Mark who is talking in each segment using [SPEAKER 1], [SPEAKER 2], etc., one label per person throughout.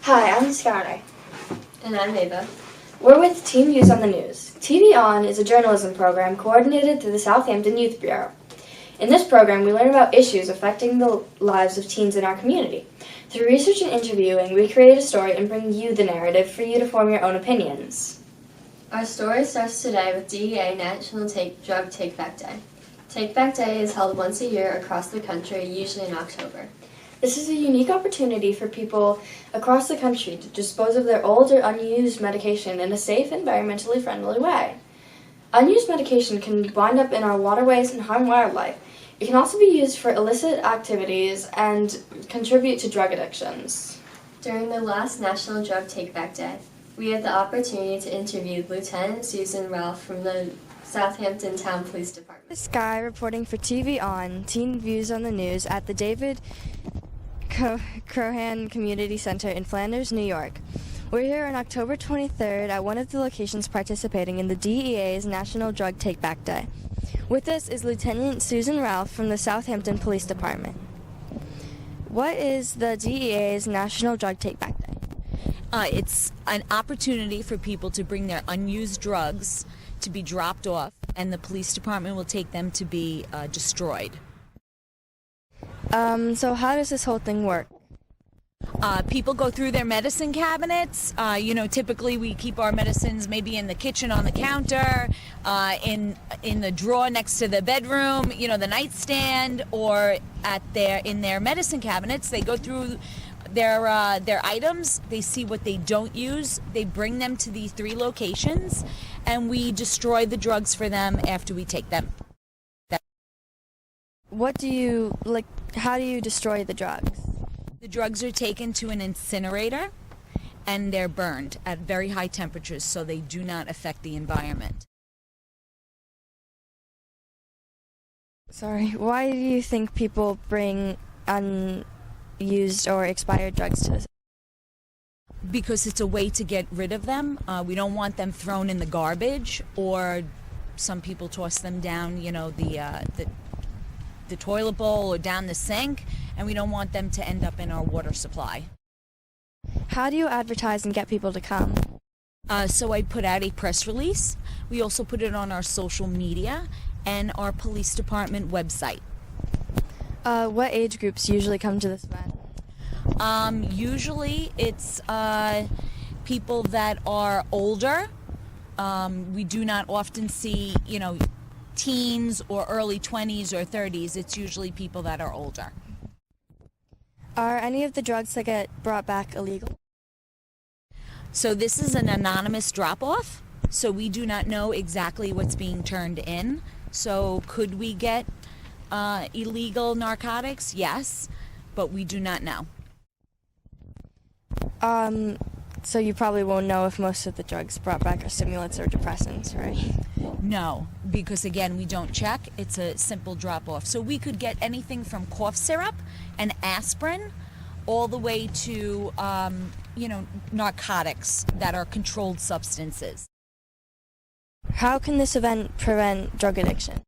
[SPEAKER 1] Hi, I'm Skylar.
[SPEAKER 2] And I'm Ava.
[SPEAKER 1] We're with TVON on the News. TVON is a journalism program coordinated through the Southampton Youth Bureau. In this program, we learn about issues affecting the lives of teens in our community. Through research and interviewing, we create a story and bring you the narrative for you to form your own opinions.
[SPEAKER 2] Our story starts today with DEA National Drug Take-Back Day. Take-Back Day is held once a year across the country, usually in October.
[SPEAKER 1] This is a unique opportunity for people across the country to dispose of their old or unused medication in a safe, environmentally friendly way. Unused medication can wind up in our waterways and harm wildlife. It can also be used for illicit activities and contribute to drug addictions.
[SPEAKER 2] During the last National Drug Take-Back Day, we had the opportunity to interview Lieutenant Susan Ralph from the Southampton Town Police Department.
[SPEAKER 1] This guy reporting for TVON, Teen Views on the News, at the David Crohan Community Center in Flanders, New York. We're here on October 23rd at one of the locations participating in the DEA's National Drug Take-Back Day. With us is Lieutenant Susan Ralph from the Southampton Police Department. What is the DEA's National Drug Take-Back Day?
[SPEAKER 3] It's an opportunity for people to bring their unused drugs to be dropped off, and the police department will take them to be destroyed.
[SPEAKER 1] So how does this whole thing work?
[SPEAKER 3] People go through their medicine cabinets. Typically we keep our medicines maybe in the kitchen on the counter, in the drawer next to the bedroom, the nightstand, or in their medicine cabinets. They go through their items. They see what they don't use. They bring them to these 3 locations, and we destroy the drugs for them after we take them.
[SPEAKER 1] How do you destroy the drugs?
[SPEAKER 3] The drugs are taken to an incinerator, and they're burned at very high temperatures so they do not affect the environment.
[SPEAKER 1] Sorry, why do you think people bring unused or expired drugs to this?
[SPEAKER 3] Because it's a way to get rid of them. We don't want them thrown in the garbage, or some people toss them down, the toilet bowl or down the sink, and we don't want them to end up in our water supply.
[SPEAKER 1] How do you advertise and get people to come?
[SPEAKER 3] So I put out a press release. We also put it on our social media and our police department website.
[SPEAKER 1] What age groups usually come to this event?
[SPEAKER 3] Usually it's people that are older. We do not often see, teens or early 20s or 30s. It's usually people that are older.
[SPEAKER 1] Are any of the drugs that get brought back illegal?
[SPEAKER 3] So this is an anonymous drop-off, so we do not know exactly what's being turned in. So could we get illegal narcotics? Yes, but we do not know.
[SPEAKER 1] So you probably won't know if most of the drugs brought back are stimulants or depressants, right?
[SPEAKER 3] No, because again, we don't check. It's a simple drop-off. So we could get anything from cough syrup and aspirin all the way to, narcotics that are controlled substances.
[SPEAKER 1] How can this event prevent drug addiction?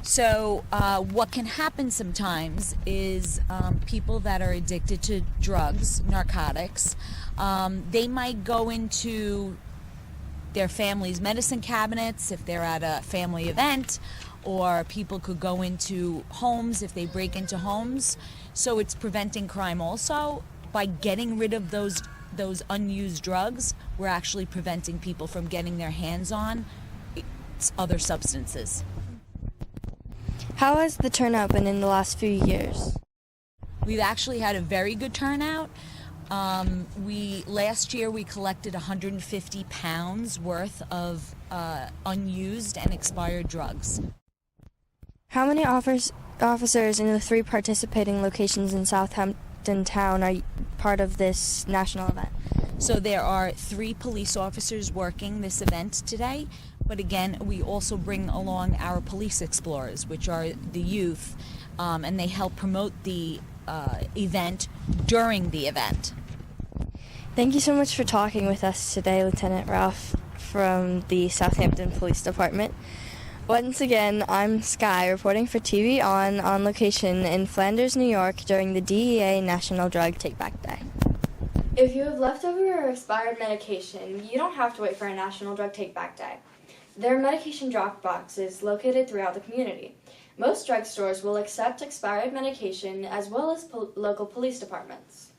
[SPEAKER 3] So what can happen sometimes is people that are addicted to drugs, narcotics, they might go into their family's medicine cabinets if they're at a family event, or people could go into homes if they break into homes. So it's preventing crime also. By getting rid of those unused drugs, we're actually preventing people from getting their hands on other substances.
[SPEAKER 1] How has the turnout been in the last few years?
[SPEAKER 3] We've actually had a very good turnout. Last year we collected 150 pounds worth of unused and expired drugs.
[SPEAKER 1] How many officers in the 3 participating locations in Southampton Town are part of this national event?
[SPEAKER 3] So there are 3 police officers working this event today, but again, we also bring along our police explorers, which are the youth, and they help promote the event during the event.
[SPEAKER 1] Thank you so much for talking with us today, Lieutenant Ralph from the Southampton Police Department. Once again, I'm Sky reporting for TVON on location in Flanders, New York during the DEA National Drug Take Back Day. If you have leftover or expired medication, you don't have to wait for a National Drug Take Back Day. There are medication drop boxes located throughout the community. Most drugstores will accept expired medication as well as local police departments.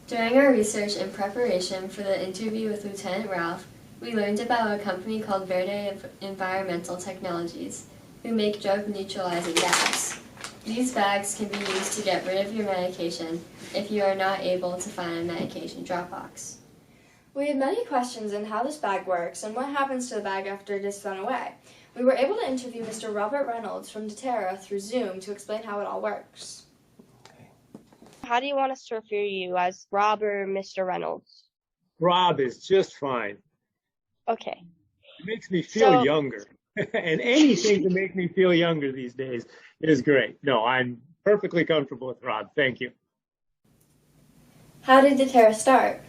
[SPEAKER 2] During our research and preparation for the interview with Lieutenant Ralph, we learned about a company called Verde Environmental Technologies, who make drug neutralizing bags. These bags can be used to get rid of your medication if you are not able to find a medication drop box.
[SPEAKER 1] We had many questions on how this bag works and what happens to the bag after it is thrown away. We were able to interview Mr. Robert Reynolds from Doterra through Zoom to explain how it all works.
[SPEAKER 4] How do you want us to refer to you, as Rob or Mr. Reynolds?
[SPEAKER 5] Rob is just fine.
[SPEAKER 4] Okay.
[SPEAKER 5] It makes me feel younger. And anything to make me feel younger these days is great. No, I'm perfectly comfortable with Rob. Thank you.
[SPEAKER 1] How did Doterra start?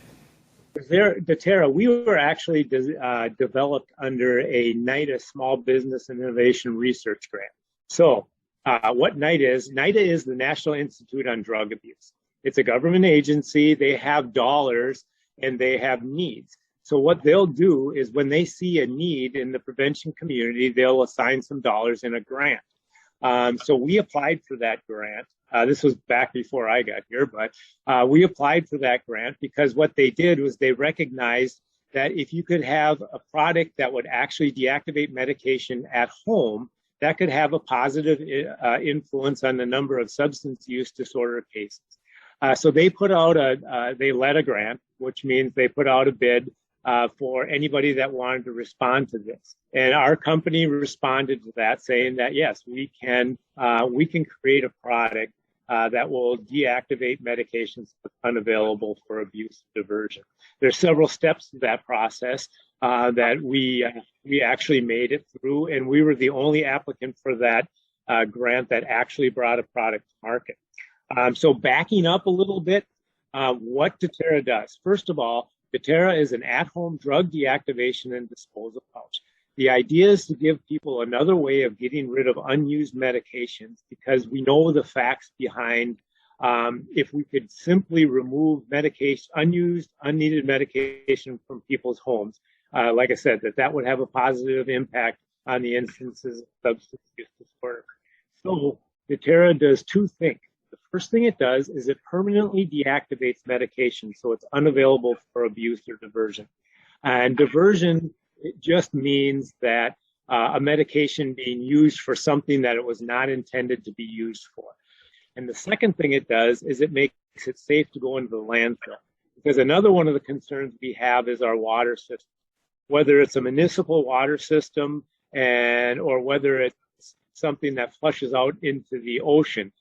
[SPEAKER 5] Doterra, we were actually developed under a NIDA Small Business and Innovation Research Grant. So what NIDA is the National Institute on Drug Abuse. It's a government agency. They have dollars and they have needs. So what they'll do is when they see a need in the prevention community, they'll assign some dollars in a grant. So we applied for that grant. This was back before I got here, but we applied for that grant because what they did was they recognized that if you could have a product that would actually deactivate medication at home, that could have a positive influence on the number of substance use disorder cases. So they put out they led a grant, which means they put out a bid for anybody that wanted to respond to this. And our company responded to that, saying that, yes, we can create a product that will deactivate medications unavailable for abuse diversion. There's several steps to that process that we actually made it through, and we were the only applicant for that grant that actually brought a product to market. So backing up a little bit, what Doterra does. First of all, Doterra is an at-home drug deactivation and disposal pouch. The idea is to give people another way of getting rid of unused medications because we know the facts behind if we could simply remove medication, unused, unneeded medication from people's homes, like I said, that would have a positive impact on the instances of substance use disorder. So Doterra does two things. The first thing it does is it permanently deactivates medication so it's unavailable for abuse or diversion. And diversion, it just means that a medication being used for something that it was not intended to be used for. And the second thing it does is it makes it safe to go into the landfill. Because another one of the concerns we have is our water system. Whether it's a municipal water system or whether it's something that flushes out into the ocean,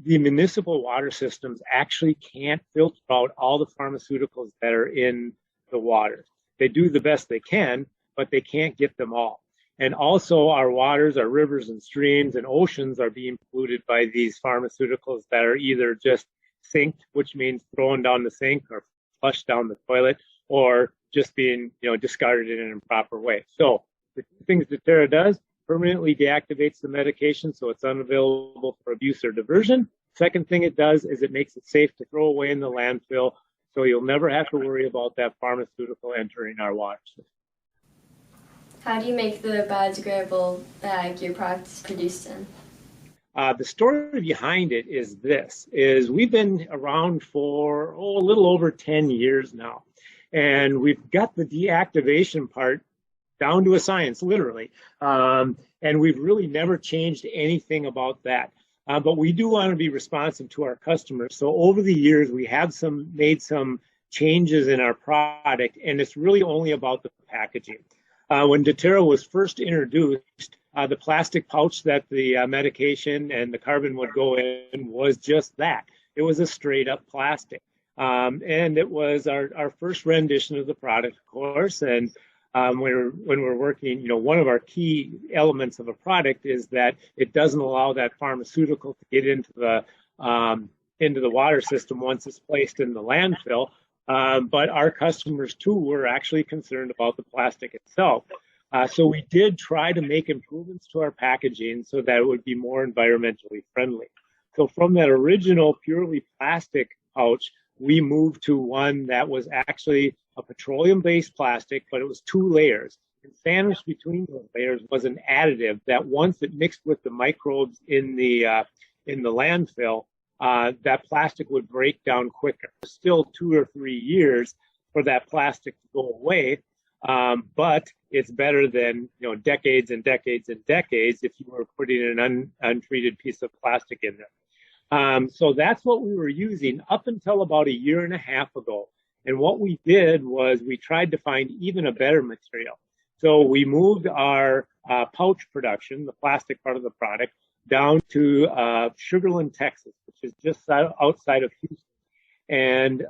[SPEAKER 5] the municipal water systems actually can't filter out all the pharmaceuticals that are in the water. They do the best they can, but they can't get them all. And also our waters, our rivers and streams and oceans are being polluted by these pharmaceuticals that are either just sinked, which means thrown down the sink or flushed down the toilet, or just being discarded in an improper way. So the things that Doterra does, permanently deactivates the medication so it's unavailable for abuse or diversion. Second thing it does is it makes it safe to throw away in the landfill so you'll never have to worry about that pharmaceutical entering our water system.
[SPEAKER 2] How do you make the biodegradable bag your product is produced in?
[SPEAKER 5] The story behind it is we've been around for a little over 10 years now. And we've got the deactivation part down to a science, literally. And we've really never changed anything about that. But we do want to be responsive to our customers. So over the years, we have made some changes in our product, and it's really only about the packaging. When Doterra was first introduced, the plastic pouch that the medication and the carbon would go in was just that. It was a straight up plastic. And it was our first rendition of the product, of course. And when we're working, one of our key elements of a product is that it doesn't allow that pharmaceutical to get into the water system once it's placed in the landfill. But our customers too were actually concerned about the plastic itself. So we did try to make improvements to our packaging so that it would be more environmentally friendly. So from that original purely plastic pouch, we moved to one that was actually a petroleum-based plastic, but it was 2 layers. And sandwiched between those layers was an additive that once it mixed with the microbes in the landfill, that plastic would break down quicker. Still 2 or 3 years for that plastic to go away, but it's better than decades and decades and decades if you were putting an untreated piece of plastic in there. So that's what we were using up until about a year and a half ago. And what we did was we tried to find even a better material. So we moved our pouch production, the plastic part of the product, down to Sugar Land, Texas, which is just outside of Houston. And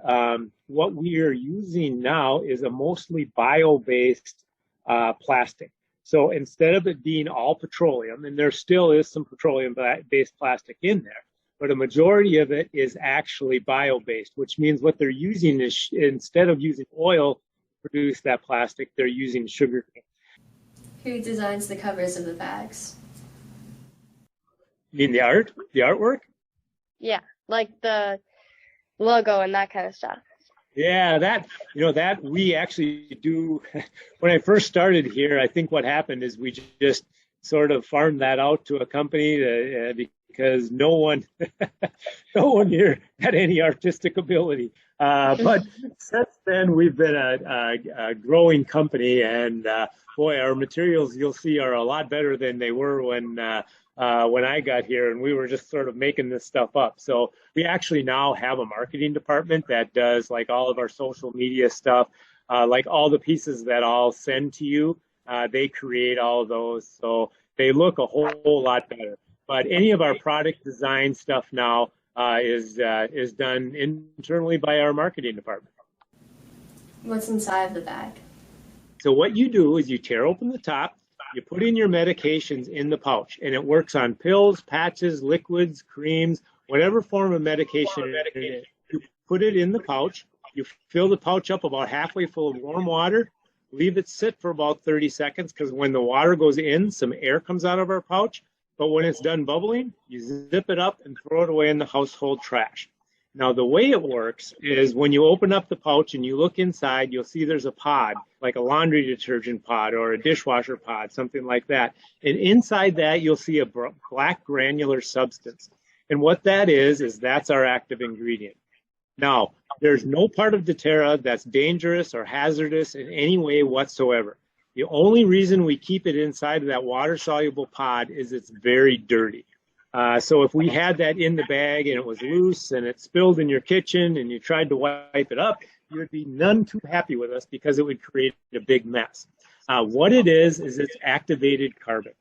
[SPEAKER 5] what we are using now is a mostly bio-based plastic. So instead of it being all petroleum, and there still is some petroleum-based plastic in there, but a majority of it is actually bio-based, which means what they're using is, instead of using oil to produce that plastic, they're using sugar cane.
[SPEAKER 2] Who designs the covers of the bags?
[SPEAKER 5] You mean the artwork?
[SPEAKER 4] Yeah, like the logo and that kind of stuff.
[SPEAKER 5] Yeah, that we actually do. When I first started here, I think what happened is we just sort of farmed that out to a company because no one here had any artistic ability. But since then, we've been a growing company, and boy, our materials you'll see are a lot better than they were when I got here, and we were just sort of making this stuff up. So we actually now have a marketing department that does like all of our social media stuff, like all the pieces that I'll send to you. They create all of those, so they look a whole lot better. But any of our product design stuff now is done internally by our marketing department.
[SPEAKER 2] What's inside the bag?
[SPEAKER 5] So what you do is you tear open the top, you put in your medications in the pouch, and it works on pills, patches, liquids, creams, whatever form of medication. You put it in the pouch, you fill the pouch up about halfway full of warm water, leave it sit for about 30 seconds, because when the water goes in, some air comes out of our pouch. But when it's done bubbling, you zip it up and throw it away in the household trash. Now, the way it works is when you open up the pouch and you look inside, you'll see there's a pod, like a laundry detergent pod or a dishwasher pod, something like that. And inside that, you'll see a black granular substance. And what that is that's our active ingredient. Now, there's no part of Doterra that's dangerous or hazardous in any way whatsoever. The only reason we keep it inside of that water-soluble pod is it's very dirty. So if we had that in the bag and it was loose and it spilled in your kitchen and you tried to wipe it up, you would be none too happy with us because it would create a big mess. What it is it's activated carbon.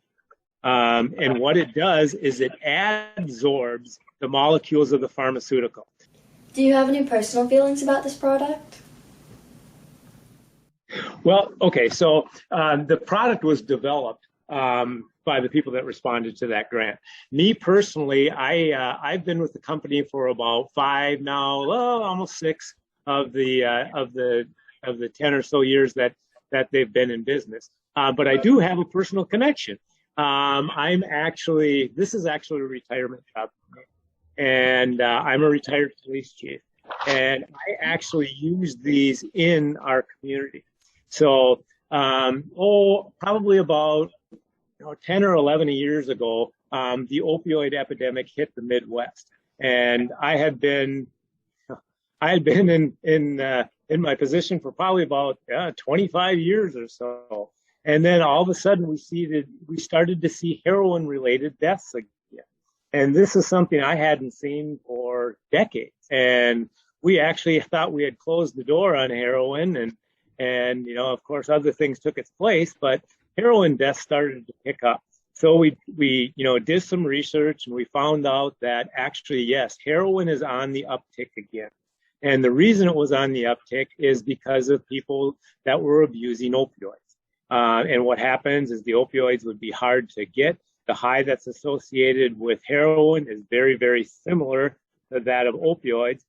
[SPEAKER 5] And what it does is it adsorbs the molecules of the pharmaceutical.
[SPEAKER 1] Do you have any personal feelings about this product?
[SPEAKER 5] Well, okay, so the product was developed by the people that responded to that grant. Me personally, I've been with the company for about 5 now, almost 6 of the 10 or so years that they've been in business. But I do have a personal connection. This is actually a retirement job for me, and I'm a retired police chief, and I actually use these in our community. So, probably about 10 or 11 years ago, the opioid epidemic hit the Midwest, and I had been in my position for probably about 25 years or so, and then all of a sudden we started to see heroin-related deaths again, and this is something I hadn't seen for decades, and we actually thought we had closed the door on heroin, and of course other things took its place, but heroin deaths started to pick up. So we did some research and we found out that actually, yes, heroin is on the uptick again. And the reason it was on the uptick is because of people that were abusing opioids. And what happens is the opioids would be hard to get. The high that's associated with heroin is very, very similar to that of opioids.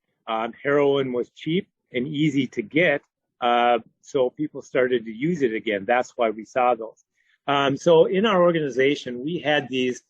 [SPEAKER 5] Heroin was cheap and easy to get. So people started to use it again. That's why we saw those. So in our organization, we had these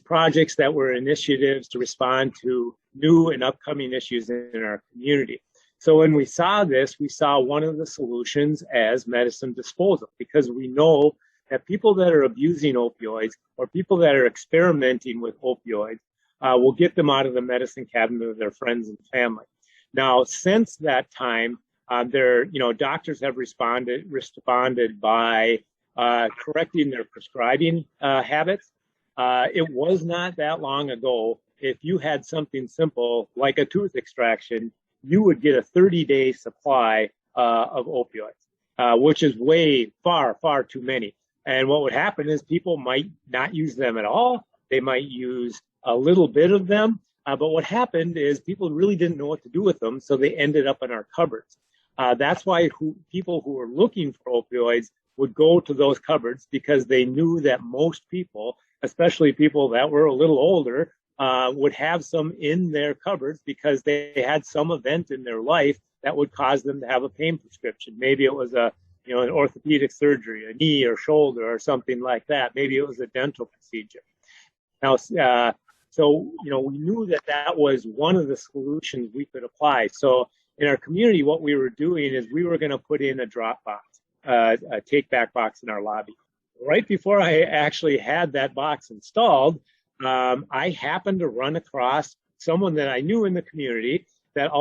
[SPEAKER 5] projects that were initiatives to respond to new and upcoming issues in our community. So when we saw this, we saw one of the solutions as medicine disposal, because we know that people that are abusing opioids or people that are experimenting with opioids will get them out of the medicine cabinet of their friends and family. Now, since that time, doctors have responded by correcting their prescribing habits. It was not that long ago, if you had something simple like a tooth extraction, you would get a 30-day supply of opioids, which is way far, far too many. And what would happen is people might not use them at all. They might use a little bit of them. But what happened is people really didn't know what to do with them, so they ended up in our cupboards. That's why people who were looking for opioids would go to those cupboards, because they knew that most people, especially people that were a little older, would have some in their cupboards because they had some event in their life that would cause them to have a pain prescription. Maybe it was an orthopedic surgery, a knee or shoulder or something like that. Maybe it was a dental procedure. Now, so we knew that was one of the solutions we could apply. So in our community, what we were doing is we were going to put in a drop box, a take-back box in our lobby. Right before I actually had that box installed, I happened to run across someone that I knew in the community that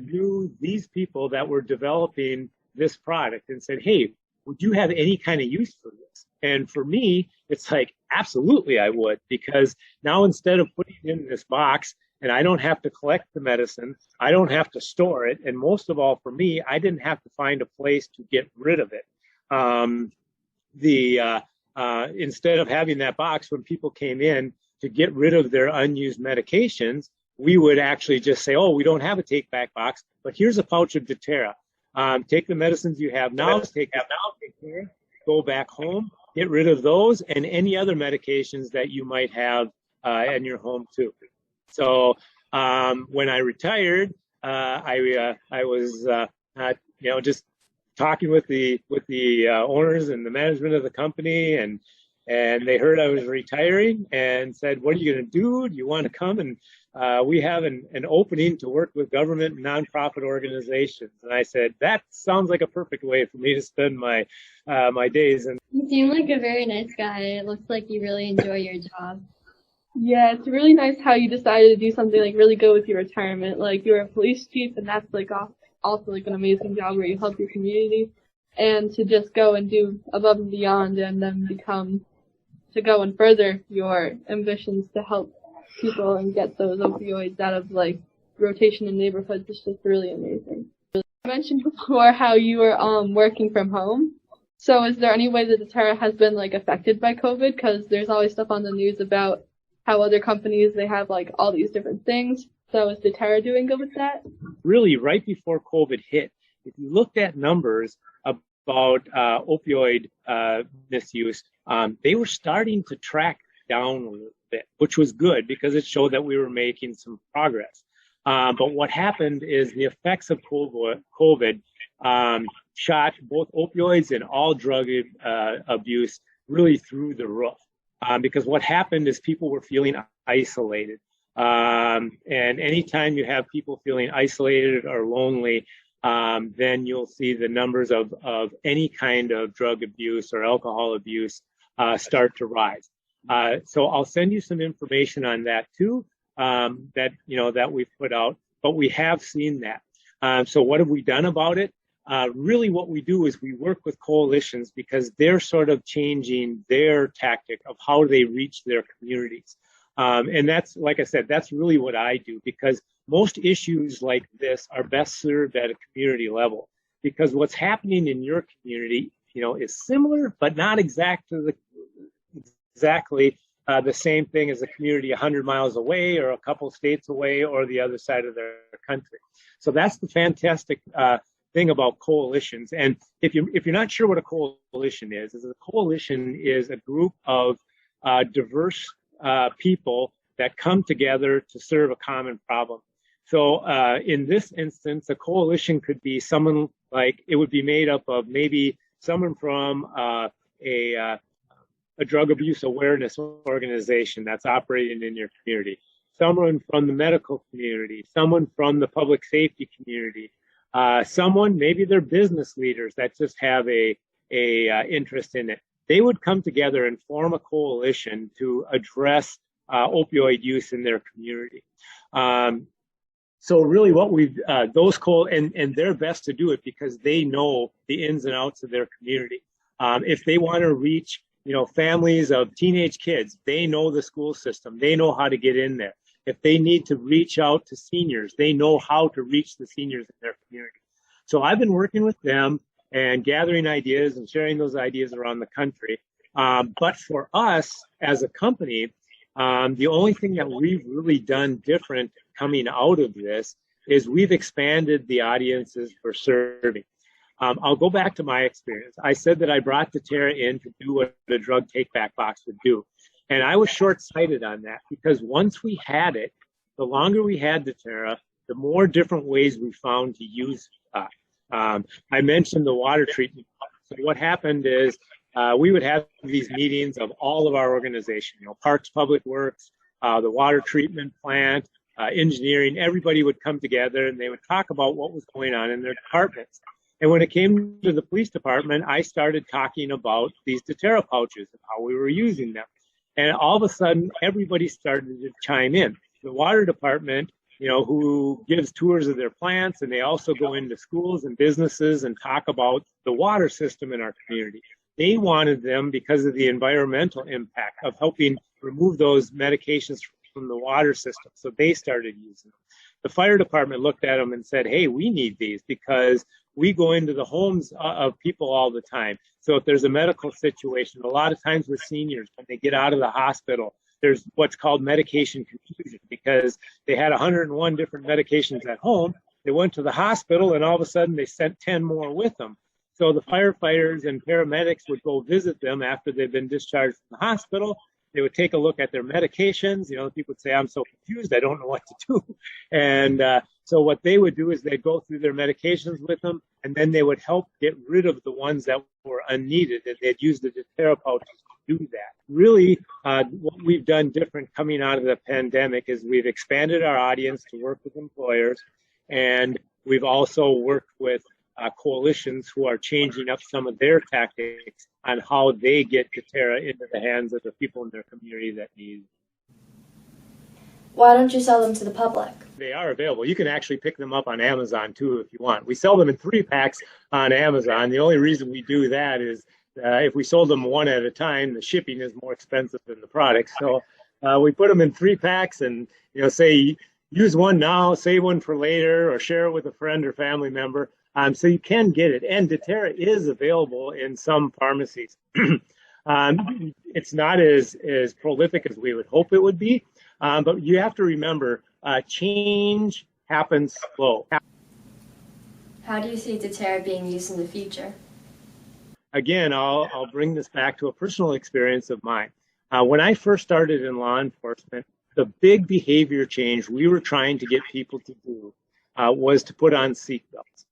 [SPEAKER 5] knew these people that were developing this product, and said, "Hey, would you have any kind of use for this?" And for me, it's like, absolutely I would, because now instead of putting it in this box and I don't have to collect the medicine, I don't have to store it, and most of all for me, I didn't have to find a place to get rid of it. Instead of having that box, when people came in to get rid of their unused medications, we would actually just say, "Oh, we don't have a take-back box, but here's a pouch of Doterra. Take the medicines you have now, take care, go back home, get rid of those and any other medications that you might have in your home too." So when I retired, I was just talking with the owners and the management of the company, and they heard I was retiring and said, "What are you going to do? Do you want to come?" And we have an opening to work with government and nonprofit organizations. And I said, that sounds like a perfect way for me to spend my days. And
[SPEAKER 2] you seem like a very nice guy. It looks like you really enjoy your job.
[SPEAKER 6] Yeah, it's really nice how you decided to do something like really good with your retirement. Like, you're a police chief, and that's like also like an amazing job where you help your community, and to just go and do above and beyond, and then to go and further your ambitions to help people and get those opioids out of like rotation in neighborhoods is just really amazing. I mentioned before how you were working from home. So is there any way that Doterra has been like affected by COVID? Because there's always stuff on the news about how other companies, they have like all these different things. So is Doterra doing good with that?
[SPEAKER 5] Really, right before COVID hit, if you looked at numbers about opioid misuse, they were starting to track down a little bit, which was good because it showed that we were making some progress. But what happened is the effects of COVID shot both opioids and all drug abuse really through the roof. Because what happened is people were feeling isolated. And anytime you have people feeling isolated or lonely, then you'll see the numbers of any kind of drug abuse or alcohol abuse start to rise. So I'll send you some information on that too, that we've put out, but we have seen that. So what have we done about it? Really what we do is we work with coalitions because they're sort of changing their tactic of how they reach their communities. And that's, like I said, that's really what I do, because most issues like this are best served at a community level, because what's happening in your community, is similar, but not exactly the same thing as a community 100 miles away or a couple states away or the other side of their country. So that's the fantastic thing about coalitions. And if you're not sure what a coalition is a coalition is a group of diverse people that come together to serve a common problem. So in this instance, a coalition could be someone Like it would be made up of maybe someone from a drug abuse awareness organization that's operating in your community, someone from the medical community, someone from the public safety community, someone, maybe they're business leaders that just have a interest in it. They would come together and form a coalition to address opioid use in their community. So really what we've, and they're best to do it because they know the ins and outs of their community. If they want to reach, families of teenage kids, they know the school system. They know how to get in there. If they need to reach out to seniors, they know how to reach the seniors in their community. So I've been working with them and gathering ideas and sharing those ideas around the country. But for us as a company, the only thing that we've really done different coming out of this is we've expanded the audiences we're serving. I'll go back to my experience. I said that I brought Doterra in to do what a drug take-back box would do. And I was short-sighted on that because once we had it, the longer we had Doterra, the more different ways we found to use it. I mentioned the water treatment. So what happened is we would have these meetings of all of our organization, Parks, Public Works, the water treatment plant, engineering, everybody would come together and they would talk about what was going on in their departments. And when it came to the police department, I started talking about these Doterra pouches and how we were using them. And all of a sudden, everybody started to chime in. The water department, who gives tours of their plants, and they also go into schools and businesses and talk about the water system in our community. They wanted them because of the environmental impact of helping remove those medications from the water system. So they started using them. The fire department looked at them and said, hey, we need these because we go into the homes of people all the time. So if there's a medical situation, a lot of times with seniors, when they get out of the hospital, there's what's called medication confusion because they had 101 different medications at home. They went to the hospital and all of a sudden they sent 10 more with them. So the firefighters and paramedics would go visit them after they've been discharged from the hospital. They would take a look at their medications. People would say, I'm so confused, I don't know what to do. And so what they would do is they'd go through their medications with them, and then they would help get rid of the ones that were unneeded, and they'd use the Doterra pouches to do that. Really, what we've done different coming out of the pandemic is we've expanded our audience to work with employers, and we've also worked with coalitions who are changing up some of their tactics on how they get Doterra into the hands of the people in their community that need it.
[SPEAKER 1] Why don't you sell them to the public?
[SPEAKER 5] They are available. You can actually pick them up on Amazon too if you want. We sell them in 3-packs on Amazon. The only reason we do that is if we sold them one at a time, the shipping is more expensive than the product. So we put them in 3-packs and say use one now, save one for later, or share it with a friend or family member. So you can get it. And Doterra is available in some pharmacies. It's not as prolific as we would hope it would be. But you have to remember, change happens slow.
[SPEAKER 2] How do you see Doterra being used in the future?
[SPEAKER 5] Again, I'll bring this back to a personal experience of mine. When I first started in law enforcement, the big behavior change we were trying to get people to do was to put on seatbelts.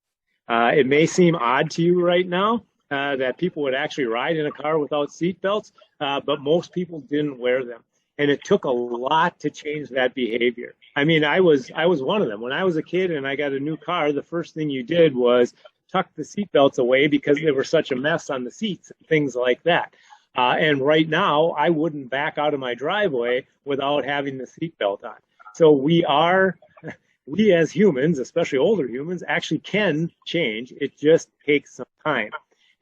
[SPEAKER 5] It may seem odd to you right now that people would actually ride in a car without seatbelts, but most people didn't wear them. And it took a lot to change that behavior. I mean, I was one of them. When I was a kid and I got a new car, the first thing you did was tuck the seatbelts away because they were such a mess on the seats and things like that. And right now, I wouldn't back out of my driveway without having the seatbelt on. So we as humans, especially older humans, actually can change. It just takes some time.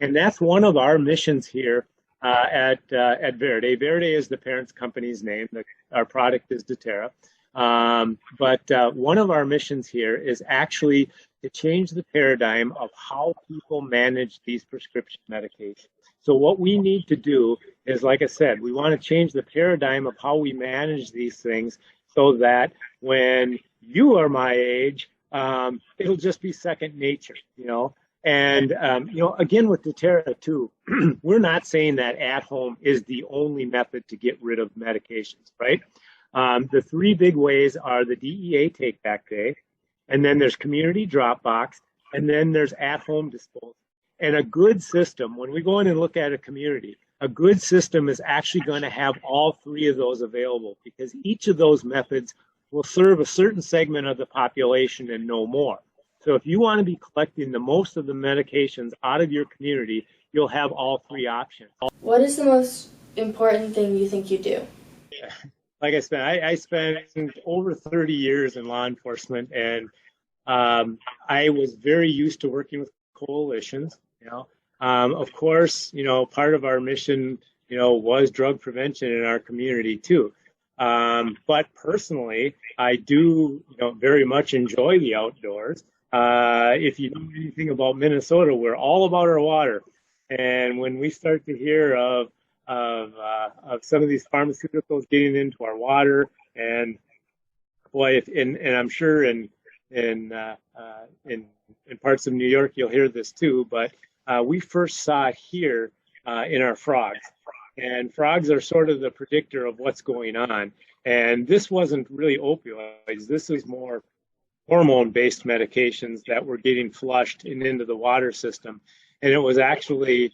[SPEAKER 5] And that's one of our missions here at Verde. Verde is the parent company's name. Our product is Doterra. But one of our missions here is actually to change the paradigm of how people manage these prescription medications. So what we need to do is, like I said, we want to change the paradigm of how we manage these things so that when you are my age, it'll just be second nature, And, again, with Doterra, too, we're not saying that at home is the only method to get rid of medications, right? The 3 big ways are the DEA Take Back Day, and then there's Community Drop Box, and then there's at-home disposal. And a good system, when we go in and look at a community, a good system is actually going to have all three of those available, because each of those methods will serve a certain segment of the population and no more. So if you want to be collecting the most of the medications out of your community, you'll have all three options.
[SPEAKER 1] What is the most important thing you think you do?
[SPEAKER 5] Like I spent over 30 years in law enforcement, and I was very used to working with coalitions. Of course, part of our mission, was drug prevention in our community too. But personally, I do, very much enjoy the outdoors. If you know anything about Minnesota, we're all about our water. And when we start to hear of some of these pharmaceuticals getting into our water, and boy, and I'm sure in parts of New York you'll hear this too, but we first saw here in our frogs. And frogs are sort of the predictor of what's going on. And this wasn't really opioids. This is more hormone-based medications that were getting flushed into the water system. And it was actually,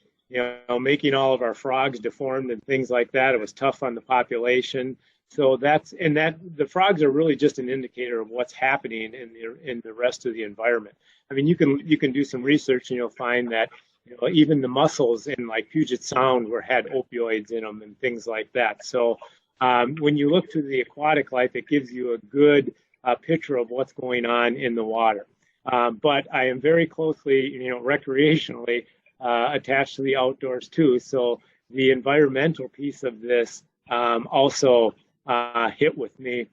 [SPEAKER 5] making all of our frogs deformed and things like that. It was tough on the population. So the frogs are really just an indicator of what's happening in the rest of the environment. I mean, you can do some research and you'll find that even the mussels in like Puget Sound had opioids in them and things like that. So when you look to the aquatic life, it gives you a good picture of what's going on in the water. But I am very closely, recreationally attached to the outdoors too. So the environmental piece of this also hit with me.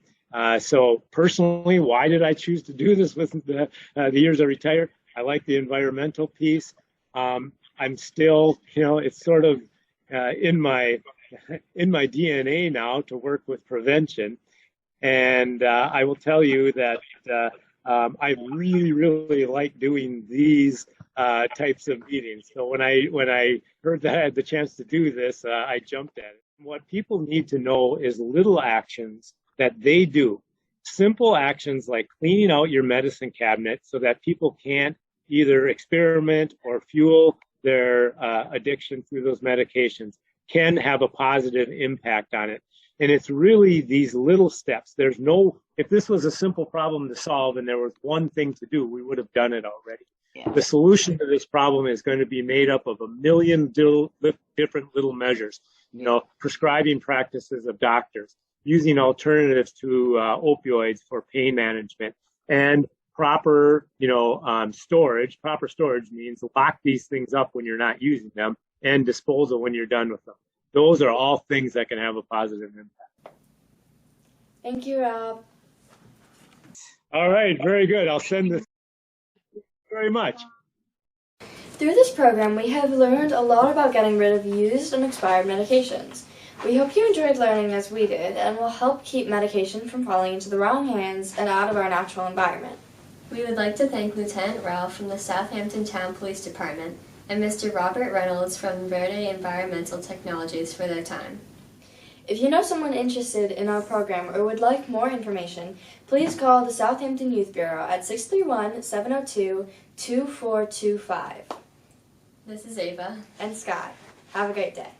[SPEAKER 5] So personally, why did I choose to do this with the years I retired? I like the environmental piece. I'm still, it's sort of in my DNA now to work with prevention. And I will tell you that I really, really like doing these types of meetings. So when I heard that I had the chance to do this, I jumped at it. What people need to know is little actions that they do. Simple actions like cleaning out your medicine cabinet so that people can't either experiment or fuel their addiction through those medications can have a positive impact on it. And it's really these little steps. If this was a simple problem to solve and there was one thing to do, we would have done it already. Yeah. The solution to this problem is going to be made up of a million different little measures. Prescribing practices of doctors, using alternatives to opioids for pain management, and proper, storage. Proper storage means lock these things up when you're not using them and disposal when you're done with them. Those are all things that can have a positive impact.
[SPEAKER 1] Thank you, Rob.
[SPEAKER 5] All right, very good. I'll send this. Very much.
[SPEAKER 1] Through this program, we have learned a lot about getting rid of used and expired medications. We hope you enjoyed learning as we did, and will help keep medication from falling into the wrong hands and out of our natural environment.
[SPEAKER 2] We would like to thank Lieutenant Ralph from the Southampton Town Police Department and Mr. Robert Reynolds from Verde Environmental Technologies for their time.
[SPEAKER 1] If you know someone interested in our program or would like more information, please call the Southampton Youth Bureau at 631-702-2425.
[SPEAKER 2] This is Ava.
[SPEAKER 1] And Scott. Have a great day.